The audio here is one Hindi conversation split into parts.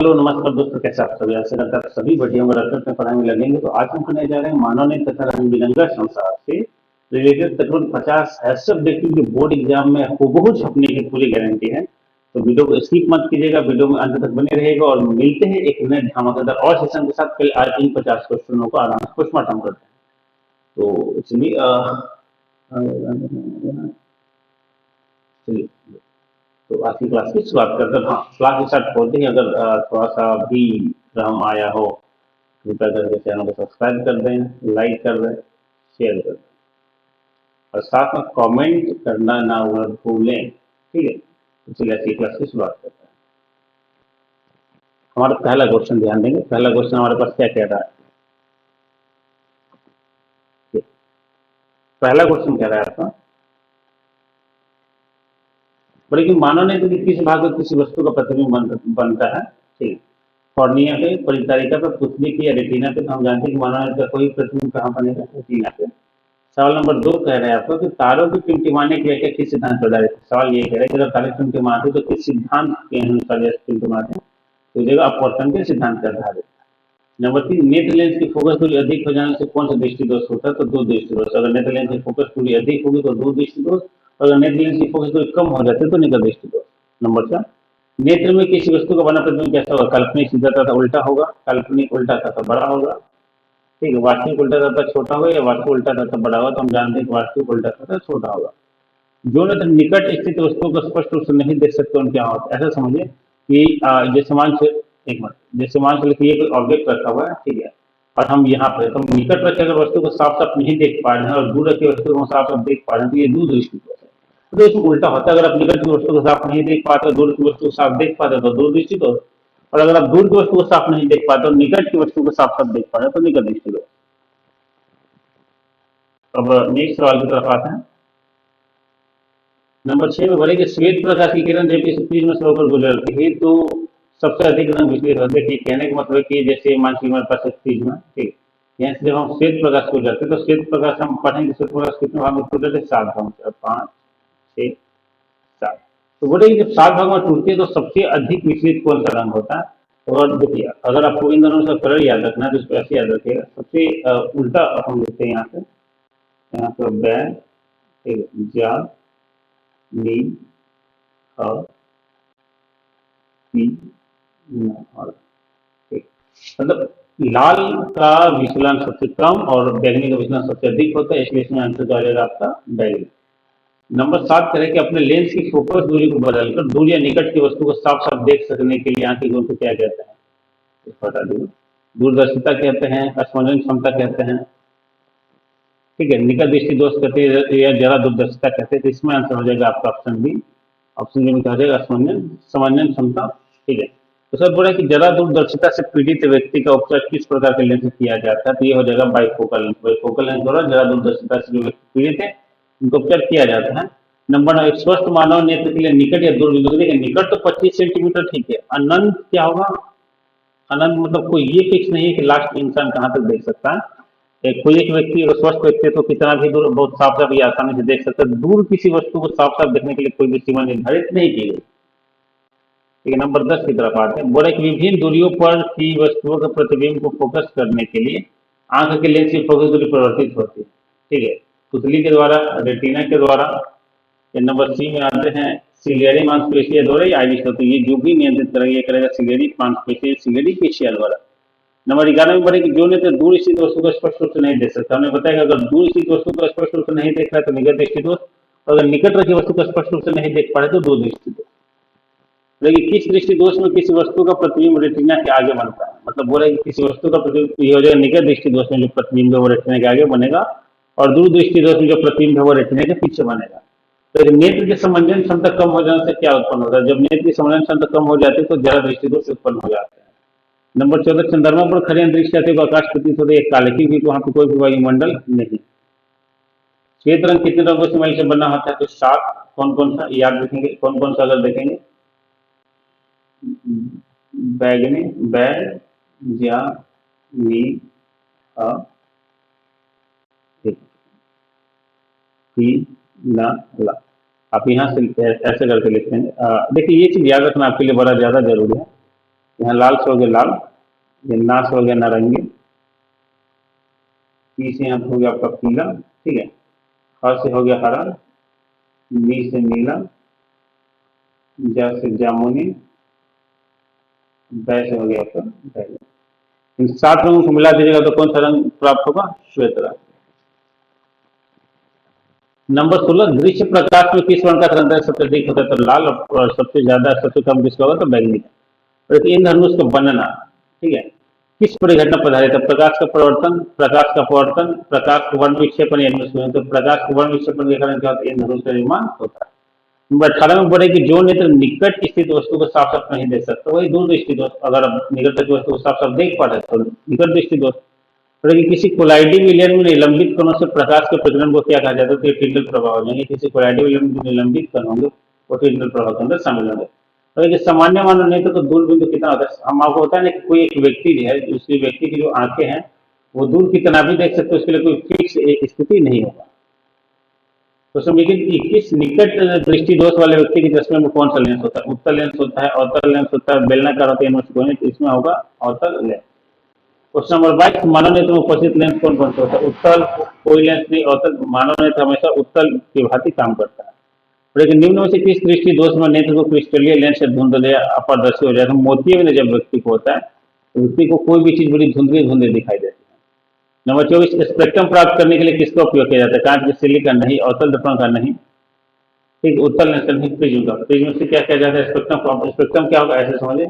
हेलो नमस्कार दोस्तों, कैसे आप सभी? आशा करता है सभी बढ़िया होंगे। रसद में पढ़ाई में लगेंगे। तो आज हम करने जा रहे हैं मानव ने तथा रंग बिरंगा संसार से रिलेटेड तकरीबन 50 ऐसे ऑब्जेक्टिव जो बोर्ड एग्जाम में हूबहू छपने की पूरी गारंटी है। तो वीडियो को स्किप मत कीजिएगा, वीडियो में अंत तक बने रहेगा और मिलते हैं एक नए धमाकेदार और सेशन के साथ। कल आज इन 50 क्वेश्चनों को आराम से पोस्टमार्टम करते हैं। तो चलिए चलिए, तो आज की क्लास की शुरुआत करते हैं। हाँ, क्लास स्टार्ट होते ही अगर थोड़ा सा भी भ्रम आया हो, कृपया करके चैनल को सब्सक्राइब कर दें, लाइक कर दें, शेयर कर दें और साथ में कमेंट करना ना भूलें। ठीक है, तो चलिए आज की क्लास की शुरुआत करते हैं। हमारा पहला क्वेश्चन ध्यान देंगे। पहला क्वेश्चन हमारे पास क्या कह रहा है? पहला क्वेश्चन कह रहा है आपका, बड़े कि मानव ने यदि किस भाग में किसी वस्तु का प्रतिबिंब बनता है। ठीक है, कॉर्निया पे, परिचारिका पे, पुतली की या रेटिना पे। तो हम जानते हैं कि मानव का कोई प्रतिबिंब कहाँ बनेगा? रेटिना पे। सवाल नंबर 2 कह रहे हैं आपको कि तारों की टिमटिमाने की व्याख्या किस सिद्धांत पर आधारित है। सवाल ये कह रहा है कि अगर तारे टिमटिमाते हैं तो किस सिद्धांत के अनुसार ये टिमटिमाते हैं? तो जगह अपवर्तन के सिद्धांत पर आधारित है। नंबर 3, नेत्र लेंस की फोकस दूरी अधिक हो जाने से कौन सा दृष्टि दोष होता है? तो दूर दृष्टि दोष। अगर नेत्र लेंस की फोकस दूरी अधिक होगी तो दूर दृष्टि दोष, और अगर नेत्र लेंस की फोकस दूरी कम हो जाती है तो निकट दृष्टि दोष। नंबर 4, नेत्र में किसी वस्तु का बना प्रतिबिंब कैसा होगा? काल्पनिक सीधा तथा उल्टा होगा, काल्पनिक उल्टा तथा बड़ा होगा। ठीक है, वास्तविक उल्टा तथा छोटा होगा या वास्तविक उल्टा तथा बड़ा होगा? तो हम जानते हैं कि वास्तविक उल्टा तथा छोटा होगा। जो नेत्र निकट स्थित वस्तुओं को स्पष्ट रूप से नहीं देख सकते उनके क्या होता है? ऐसा समझिए कि जैसे मान से एक मिनट, जैसे मान चलिए कि ये कोई ऑब्जेक्ट रखा हुआ है, ठीक है, और हम यहाँ पे तो निकट रखे अगर वस्तु को साफ साफ नहीं देख पा रहे हैं और दूर रखे वस्तु को साफ साफ देख पा रहे हैं, तो ये दूर दृष्टि दोष है। तो इसमें उल्टा होता है, अगर आप निकट की वस्तु को साफ नहीं देख पाते, दूर की वस्तु को साफ देख पाते तो दूर दृष्टि दोष, और अगर आप दूर की वस्तु को साफ नहीं देख पाते और निकट की वस्तु को साफ साफ देख पा रहे हैं तो निकट दृष्टि दोष। अब नेक्स्ट सवाल की तरफ आते हैं। नंबर 6 में बोले कि श्वेत प्रकाश की किरण जब इस प्रिज्म से होकर गुजरती है तो सबसे अधिक रंग विचलित होते हैं। कहने का मतलब है कि जैसे मान लीजिए हमारे पास एक प्रिज्म है, ठीक, यहाँ से जब हम श्वेत प्रकाश को गुजरते हैं तो श्वेत प्रकाश हम पढ़ेंगे, श्वेत प्रकाश कितने भाग में टूटे थे? 7 भाग में, 5 6 7। तो बोले कि जब 7 भाग में टूटती है तो सबसे अधिक विचलित कौन सा रंग होता है? और देखिए, अगर आपको इन दोनों से कलर याद रखना है तो इसको ऐसे याद रखिएगा। सबसे उल्टा हम लिखते हैं यहाँ पे बैग, जा, नी, और मतलब लाल का विचलन सबसे कम और बैगनी का विचलन सबसे अधिक होता है, इसलिए इसमें आंसर आ जाएगा आपका बैगनी। नंबर 7 करें कि अपने लेंस की फोकस दूरी को बदलकर दूर या निकट की वस्तु को साफ साफ देख सकने के लिए आंख के गुण को क्या कहते हैं? इसको बता दीजिए। दूरदर्शिता कहते हैं, स्मरण क्षमता कहते हैं, ठीक है, निकट दृष्टि दोष कहते हैं या जरा दूरदर्शिता कहते हैं। तो इसमें आंसर हो जाएगा आपका ऑप्शन बी। ऑप्शन बी में क्या हो जाएगा? समन्वय क्षमता। ठीक है, तो सर बोला कि जरा दूरदर्शिता से पीड़ित व्यक्ति का उपचार किस प्रकार के लेंस से किया जाता है? तो ये हो जाएगा बाइफोकल लेंस। बाइफोकल लेंस द्वारा जरा दूरदर्शिता से जो व्यक्ति पीड़ित है उनको उपचार किया जाता है। नंबर 9, एक स्वस्थ मानव नेत्र के लिए निकट या दूर बिंदु? देखिए, निकट तो 25 सेंटीमीटर ठीक है, अनंत क्या होगा? अनंत मतलब कोई ये फिक्स नहीं है कि लास्ट इंसान कहाँ तक देख सकता है। कोई एक व्यक्ति अगर स्वस्थ व्यक्ति है तो कितना भी दूर बहुत साफ साफ या आसानी से देख सकता है। दूर किसी वस्तु को साफ साफ देखने के लिए कोई भी सीमा निर्धारित नहीं की गई। ठीक है, नंबर 10 की तरफ आते हैं। बोले कि विभिन्न दूरियों पर की वस्तुओं के प्रतिबिंब को फोकस करने के लिए आंख के लेंस की फोकस दूरी परिवर्तित होती है। ठीक है, पुतली के द्वारा, रेटिना के द्वारा। नंबर सी में आते हैं सिलियरी मांसपेशिया द्वारा या आइरिस। तो ये जो भी नियंत्रित करेगा ये करेगा सिलियरी मांसपेशिया, सिलियरी पेशिया द्वारा। नंबर 11 में बढ़े कि जो नेत्र दूर स्थित वस्तु को स्पष्ट रूप से नहीं देख सकता। हमने बताया कि अगर दूर स्थित वस्तु को स्पष्ट रूप से नहीं देख रहा है तो निकट दृष्टि दोष, और अगर निकट रखी वस्तु को स्पष्ट रूप से नहीं देख पा रहे तो दूर दृष्टि दोष। लेकिन किस दृष्टि दोष में किसी वस्तु का प्रतिबिंब रेटिना के आगे बनता है? मतलब बोला कि किसी वस्तु का प्रतिबिंब ये हो जाएगा निकट दृष्टि दोष में जो प्रतिबिंब है वो रेटिना के आगे बनेगा, और दूर दृष्टि दोष में जो प्रतिबिंब है वो रेटिना के पीछे बनेगा। तो नेत्र की समंजन क्षमता कम हो जाने से क्या उत्पन्न होता है? जब नेत्र की समंजन क्षमता कम हो जाती है तो जरा दृष्टि दोष उत्पन्न हो जाता है। नंबर 14, चंद्रमा पर खड़े अंतरिक्ष यात्री को आकाश प्रतीत होता है एक काले, क्योंकि वहां पर कोई भी वायुमंडल नहीं। श्वेत रंग कितने रंगों से मिलकर बना होता है? तो 7। कौन कौन सा याद रखेंगे? कौन कौन सा अगर देखेंगे? बैगनी, बैग, जा, नी, ला। आप यहाँ से ऐसे करके लिखेंगे। देखिए, ये चीज याद रखना आपके लिए बड़ा ज्यादा जरूरी है यहाँ लाल से हो गया लाल, ये ना से हो गया नारंगी, पी से यहाँ हो गया आपका पीला, ठीक है, ह से हो गया हरा, नी से नीला, जा से जामुनी, बै से हो गया आपका बैगनी। इन 7 रंगों को मिला दीजिएगा तो कौन सा रंग प्राप्त होगा? श्वेत रंग। नंबर 16, दृश्य प्रकाश में किस वर्ण का तरंग सबसे अधिक होता है? तो लाल, और सबसे ज्यादा सबसे कम किसका होगा? तो बैगनी का। और एक इंद्रधनुष का बनना, ठीक है, किस परिघटना पर आधारित है? प्रकाश का परिवर्तन, प्रकाश का अपवर्तन, प्रकाश का वर्ण विक्षेपण या अनुसरण। तो प्रकाश का वर्ण विक्षेपण के कारण क्या होता है? इंद्रधनुष का निर्माण होता है। नंबर 18 में बोले कि जो नेत्र निकट स्थित वस्तु को साफ साफ नहीं देख सकता वही दूर दृष्टि दोष। अगर आप निकट की वस्तु को साफ साफ देख पा रहे हैं तो निकट दृष्टि दोष। बोले कि किसी कोलाइडी विलयन में निलंबित कणों से प्रकाश के प्रकरण को क्या कहा जाता है? तो टिंडल प्रभाव हो जाएंगे। किसी कोलाइडी विलयन में निलंबित कण होंगे वो टिंडल प्रभाव के अंदर शामिल होंगे। और सामान्य मानव नेत्र तो दूर बिंदु कितना होता है? हम आपको होता है ना कि कोई एक व्यक्ति जो है, उसी व्यक्ति की जो आंखें हैं वो दूर कितना भी देख सकते, उसके लिए कोई फिक्स स्थिति नहीं होगा। तो समझिए किस निकट दृष्टि दोष वाले व्यक्ति के चश्मे में कौन सा लेंस होता है? उत्तल लेंस होता है, अवतल लेंस होता है, बेलनाकार होता है, तो इसमें होगा अवतल लेंस। क्वेश्चन नंबर 22, मानव नेत्र में उपस्थित लेंस कौन कौन सा होता है? उत्तल कोई लेंस नहीं, अवतल। मानव नेत्र हमेशा उत्तल की भांति काम करता है। लेकिन निम्न में से किस दृष्टि दोष में नेत्र को क्रिस्टलीय लेंस से धुंधले अपारदर्शी हो जाता है? मोतिये में जब व्यक्ति को होता है तो व्यक्ति को कोई भी चीज बड़ी धुंधली धुंधली दिखाई देती है। नंबर 24, स्पेक्ट्रम प्राप्त करने के लिए किसका उपयोग किया जाता है? कांच के सिल्ली का नहीं, अवतल दर्पण का नहीं, ठीक, उत्तल लेंस का नहीं, प्रिज्म का। प्रिज्म से क्या किया जाता है? स्पेक्ट्रम। स्पेक्ट्रम क्या होगा ऐसे समझे,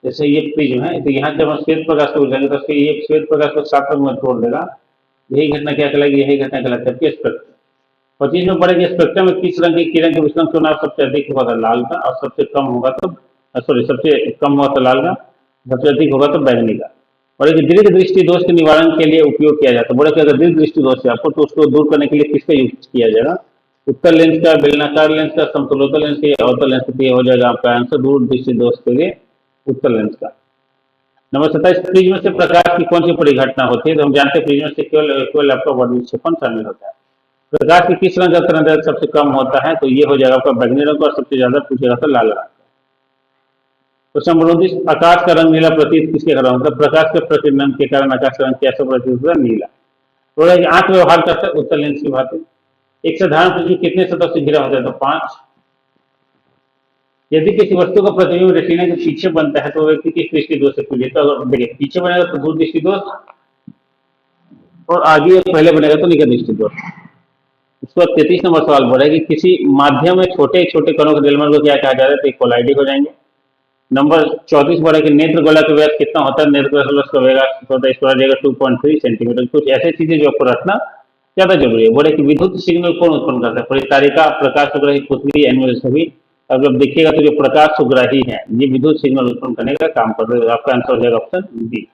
जैसे ये प्रिज्म है तो यहाँ जब हम श्वेत प्रकाश को उड़ाएंगे तो ये श्वेत प्रकाश को 7 रंग में तोड़ देगा। यही घटना क्या कहलाएगी? यही घटना कहलाती है स्पेक्ट्रम। 25 में पढ़ेंगे स्पेक्ट्रम में किस रंग की किरण के विचलन चुनाव सबसे अधिक होगा? तो लाल का, और सबसे कम होगा तो सबसे कम होगा तो लाल का, सबसे अधिक होगा तो बैगनी का। और एक दीर्घ दृष्टि दोष के निवारण के लिए उपयोग किया जाता है। बोले कि अगर दीर्घ दृष्टि दोष है आपको तो उसको दूर करने के लिए किसका यूज किया जाएगा? उत्तल लेंस का, बेलनाकार लेंस का, समतलोत्तल लेंस का, अवतल लेंस का। हो जाएगा आपका आंसर दूर दृष्टि दोष के लिए उत्तल लेंस का। नंबर 27, प्रिज्म से प्रकाश की कौन सी परिघटना होती है? तो हम जानते हैं प्रिज्म से केवल आपका वर्ण विक्षेपण शामिल होता है। प्रकाश की किस रंग का तरंग सबसे कम होता है? तो ये हो जाएगा आपका बैगनी रंग, और सबसे ज्यादा पूछेगा तो लाल रंग। क्वेश्चन नंबर 29, आकाश का रंग नीला प्रतीत किसके कारण होता है? प्रकाश के प्रकीर्णन के कारण आकाश का रंग कैसे प्रतीत होता है? नीला। थोड़ा आंख व्यवहार करता है उत्तल लेंस की बात है। एक साधारण प्रिज्म कितने सतह से घिरा होता है? तो 5। यदि किसी वस्तु का प्रतिबिंब रेटिना के पीछे बनता है तो व्यक्ति किस दृष्टि दोष से पीड़ित है? अगर देखिए पीछे बनेगा तो दूर दृष्टि दोष, और आगे पहले बनेगा तो निकट दृष्टि दोष। उसके बाद 33 नंबर सवाल बोला है कि किसी माध्यम में छोटे छोटे कणों के निर्माण को क्या कहा जाता है? तो कोलाइडी हो जाएंगे। नंबर 34 बोला कि नेत्र गोला का व्यास कितना होता है? नेत्र गोला का व्यास होता है इसको जाएगा 2.3 सेंटीमीटर। कुछ ऐसी चीजें जो आपको रखना ज्यादा जरूरी है। बोले कि विद्युत सिग्नल कौन उत्पन्न करता है? परितारिका, प्रकाश सुग्राही, पुतली, एनिमल सभी। अगर देखिएगा तो जो प्रकाश सुग्राही है ये विद्युत सिग्नल उत्पन्न करने का काम कर रहे हैं। आपका आंसर हो जाएगा ऑप्शन डी।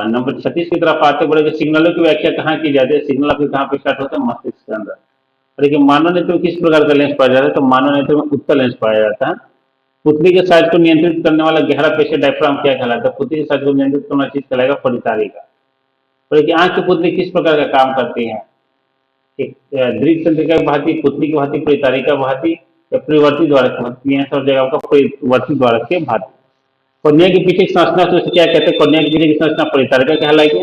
नंबर 36 की तरफ आते बोले कि सिग्नलों की व्याख्या कहाँ की जाती है? सिग्नल आपके कहाँ पे स्टार्ट होता है? मस्तिष्क के अंदर। देखिए मानव नेत्र में किस प्रकार का लेंस पाया जाता है? तो मानव नेत्र में उत्तल लेंस पाया जाता है। पुतली के साइज को नियंत्रित करने वाला गहरा पेशी डायफ्राम क्या कहलाता है? पुतली के साइज को नियंत्रित करने वाला चीज कहलाएगा परितारिका। और देखिए आंख की पुतली किस प्रकार का काम करती है? एक दृढ़ तंत्रिका की भांति, पुतली की भांति, परितारिका भांति या परिवर्ती द्वारा की भांति। सब जगह आपका परिवर्ती द्वारा के भांति। कन्या के पीछे की संरचना तो उसे क्या कहते हैं? कन्या के पीछे की संरचना परितारिका कहलाएगी।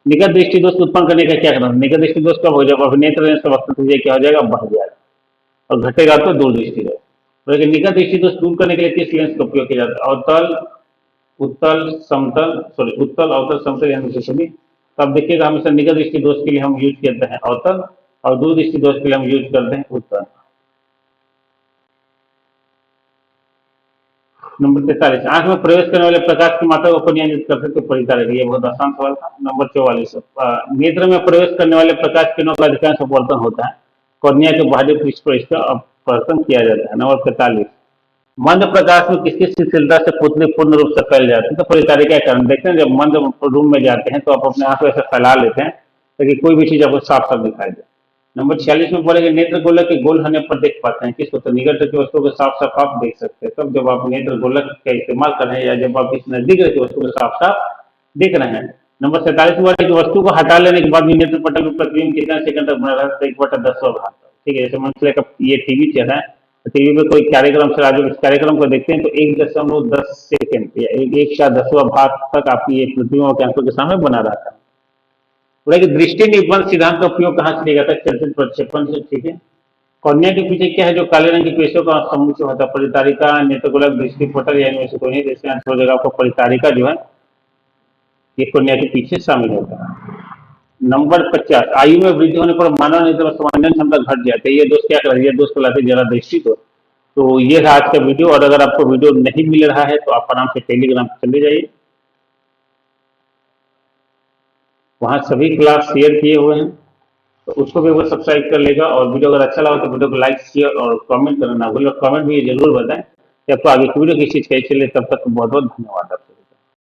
निकट दृष्टि दोष उत्पन्न करने का क्या करना? निकट दृष्टि दोष कब हो जाएगा? अभिनेत्र लेंस का वक्र क्या हो जाएगा? बढ़ जाएगा, और घटेगा तो दूर दृष्टि दोष। लेकिन निकट दृष्टि दोष दूर करने के लिए किस लेंस का उपयोग किया जाता है? अवतल, उत्तल, समतल, उत्तल, अवतल, समतल यानी सभी। तब देखिएगा हमेशा निकट दृष्टि दोष के लिए हम यूज करते हैं अवतल, और दूर दृष्टि दोष के लिए हम यूज करते हैं उत्तल। नंबर 43, आंख में प्रवेश करने वाले प्रकाश की मात्रा को नियंत्रित करते तो परितारिका। ये बहुत आसान सवाल था। नंबर 44, नेत्र में प्रवेश करने वाले प्रकाश किरणों का अधिकांश अपवर्तन होता है। कॉर्निया के बाहरी पृष्ठ पर इसका अपवर्तन किया जाता है। नंबर 45, मंद प्रकाश में किसकी शिथिलता से पुतली पूर्ण रूप से फैल जाती है? तो परितारिका के कारण। देखते हैं जब मंद रूम में जाते हैं तो आप अपने आंख को ऐसे फैला लेते हैं ताकि कोई भी चीज आपको साफ साफ दिखाई दे। नंबर 46 में बोलेंगे नेत्र गोलक के गोल होने पर देख पाते हैं किसको? तो निकट की वस्तु को साफ साफ आप देख सकते हैं तब जब आप नेत्र गोलक का इस्तेमाल कर रहे हैं या जब आप इस नजदीक की वस्तु को साफ साफ देख रहे हैं। नंबर 47 में बोलेंगे वस्तु को हटा लेने के बाद भी नेत्र पटल में प्रतिबिंब कितना सेकंड तक बना रहता है? 1/10 भाग। ठीक है, जैसे मान लीजिए ये टीवी चल रहा है टीवी पे कोई कार्यक्रम चला, जब इस कार्यक्रम को देखते हैं तो 1.10 या एक का 10वां भाग तक आपकी ये प्रतिमा की आंखों के सामने बना रहता है। बोला कि दृष्टि निबंध सिद्धांत का उपयोग कहाँ से लिया जाता है? चलचित्र प्रक्षेपण से। ठीक है। कॉर्निया के पीछे क्या है? जो काले रंग की पेशियों का समूह से होता है, परितारिका, नेत्रगोलक, दृष्टिपटल या इनमें से कोई नहीं। जैसे आंसर हो जाएगा आपको परितारिका जो है ये कॉर्निया के पीछे शामिल होता है। नंबर 50, आयु में वृद्धि होने पर मानव नेत्र संवेदन क्षमता घट जाती है। ये दोस्त क्या कर, ये दोस्त कहलाते हैं जरा दृष्टि को। तो ये रहा आज का वीडियो, और अगर आपको वीडियो नहीं मिल रहा है तो आप आराम से टेलीग्राम पर चले जाइए, वहां सभी क्लास शेयर किए हुए हैं, तो उसको भी वो सब्सक्राइब कर लेगा। और वीडियो अगर अच्छा लगा तो वीडियो को लाइक, शेयर और कमेंट करना ना भूलें। और कमेंट में ये जरूर बताएं कि आपको आगे की वीडियो किस चीज का चाहिए। तब तक बहुत बहुत धन्यवाद आपको।